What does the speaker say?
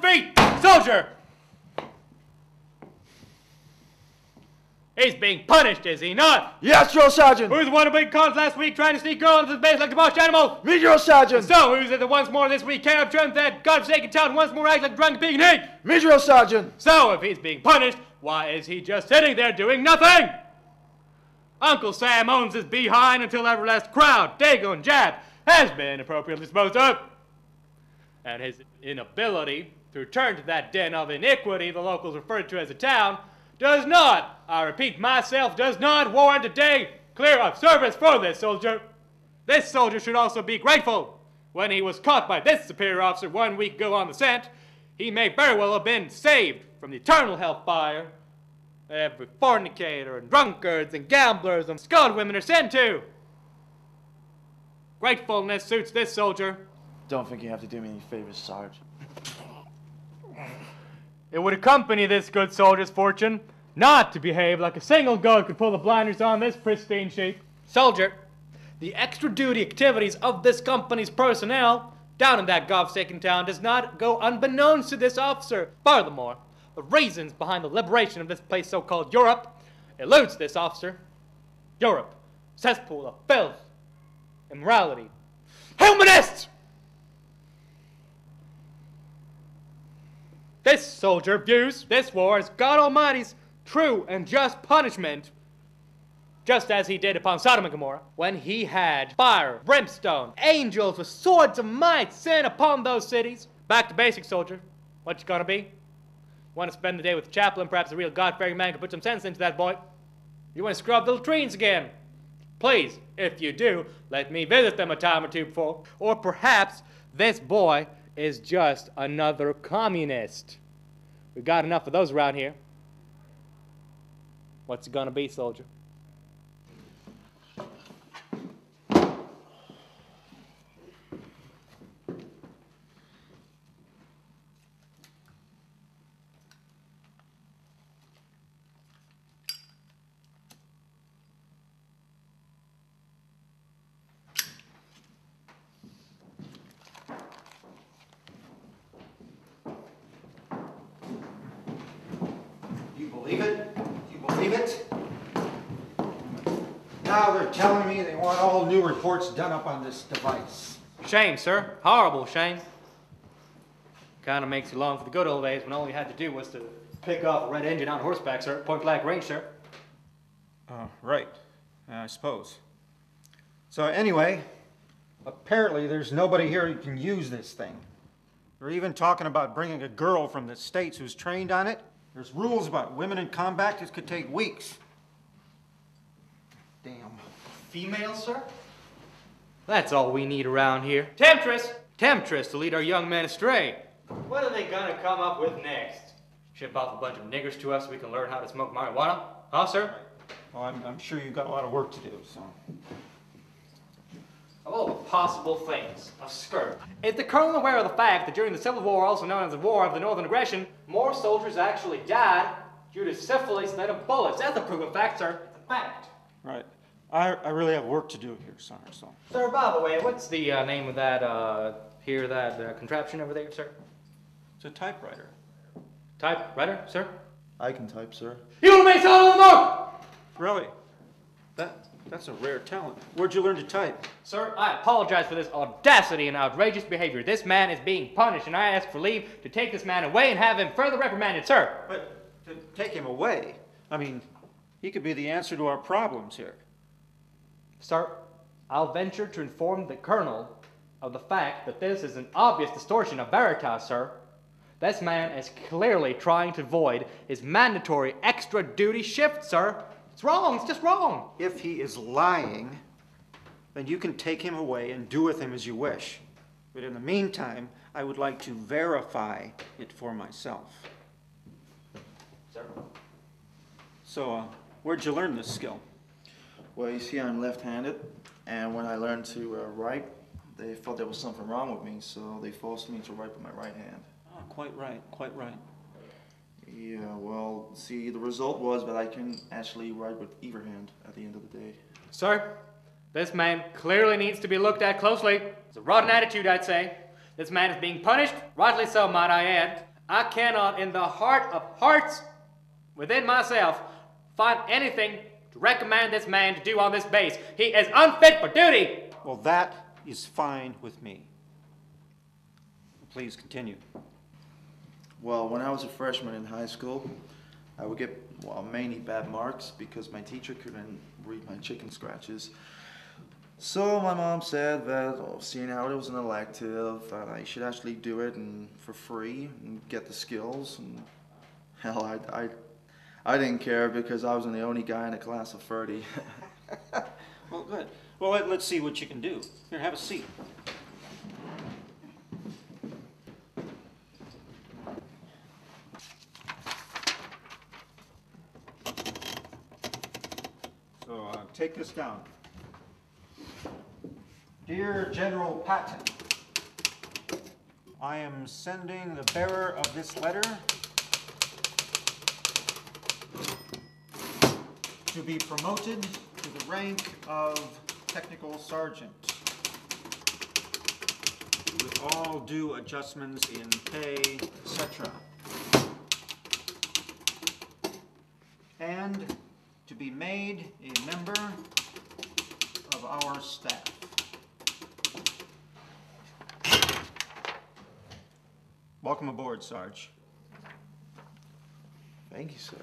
feet! Soldier! He's being punished, is he not? Yes, Drill Sergeant! Who's the one who big cons last week trying to sneak girls into the base like a boss animal? Me, Drill Sergeant! So, who's it that once more this week can't have that godforsaken town once more act like a drunk pig in heat? Me, Drill Sergeant! So, if he's being punished, why is he just sitting there doing nothing? Uncle Sam owns his behind until every last crowd, dago, and jab has been appropriately disposed of. And his inability to return to that den of iniquity the locals refer to as a town does not, I repeat myself, does not warrant a day clear of service for this soldier. This soldier should also be grateful. When he was caught by this superior officer 1 week ago on the scent, he may very well have been saved from the eternal hellfire every fornicator and drunkards and gamblers and scold women are sent to. Gratefulness suits this soldier. Don't think you have to do me any favors, Sarge. It would accompany this good soldier's fortune not to behave like a single goat could pull the blinders on this pristine sheep. Soldier, the extra duty activities of this company's personnel down in that godforsaken town does not go unbeknownst to this officer. Furthermore, the reasons behind the liberation of this place so-called Europe eludes this officer. Europe, cesspool of filth, immorality, humanists! This soldier views this war as God Almighty's true and just punishment, just as he did upon Sodom and Gomorrah, when he had fire, brimstone, angels with swords of might sent upon those cities. Back to basics, soldier. What you gonna be? Want to spend the day with the chaplain? Perhaps a real God-fearing man can put some sense into that boy. You want to scrub the latrines again? Please, if you do, let me visit them a time or two before. Or perhaps this boy is just another communist. We've got enough of those around here. What's it gonna be, soldier? Believe it? You believe it? Now they're telling me they want all new reports done up on this device. Shame, sir. Horrible shame. Kind of makes you long for the good old days when all you had to do was to pick off a red engine on horseback, sir. Point blank range, sir. Right. I suppose. So anyway, apparently there's nobody here who can use this thing. They're even talking about bringing a girl from the States who's trained on it. There's rules about women in combat. This could take weeks. Damn. Female, sir? That's all we need around here. Temptress! Temptress to lead our young men astray. What are they gonna come up with next? Ship off a bunch of niggers to us so we can learn how to smoke marijuana? Huh, sir? Well, I'm sure you've got a lot of work to do, so. Of all the possible things, a skirt. Is the colonel aware of the fact that during the Civil War, also known as the War of the Northern Aggression, more soldiers actually died due to syphilis than of bullets? That's a proven fact, sir. It's a fact. Right. I really have work to do here, sir, so. Sir, by the way, what's the name of that, contraption over there, sir? It's a typewriter. Typewriter, sir? I can type, sir. You may sell the mark! Really? That's a rare talent. Where'd you learn to type? Sir, I apologize for this audacity and outrageous behavior. This man is being punished, and I ask for leave to take this man away and have him further reprimanded, sir. But to take him away? I mean, he could be the answer to our problems here. Sir, I'll venture to inform the colonel of the fact that this is an obvious distortion of veritas, sir. This man is clearly trying to avoid his mandatory extra duty shift, sir. It's wrong. It's just wrong. If he is lying, then you can take him away and do with him as you wish. But in the meantime, I would like to verify it for myself. Sir? So, where'd you learn this skill? Well, you see, I'm left-handed, and when I learned to write, they thought there was something wrong with me, so they forced me to write with my right hand. Oh, quite right, quite right. Yeah, well, see, the result was that I can actually write with either hand at the end of the day. Sir, this man clearly needs to be looked at closely. It's a rotten attitude, I'd say. This man is being punished, rightly so, might I add. I cannot, in the heart of hearts, within myself, find anything to recommend this man to do on this base. He is unfit for duty. Well, that is fine with me. Please continue. Well, when I was a freshman in high school, I would get, mainly bad marks because my teacher couldn't read my chicken scratches. So my mom said that, seeing how it was an elective, that I should actually do it for free and get the skills. And hell, I didn't care because I was the only guy in a class of 30. Well, good. Well, let's see what you can do. Here, have a seat. So, take this down. Dear General Patton, I am sending the bearer of this letter to be promoted to the rank of Technical Sergeant, with all due adjustments in pay, etc. And to be made a member of our staff. Welcome aboard, Sarge. Thank you, sir.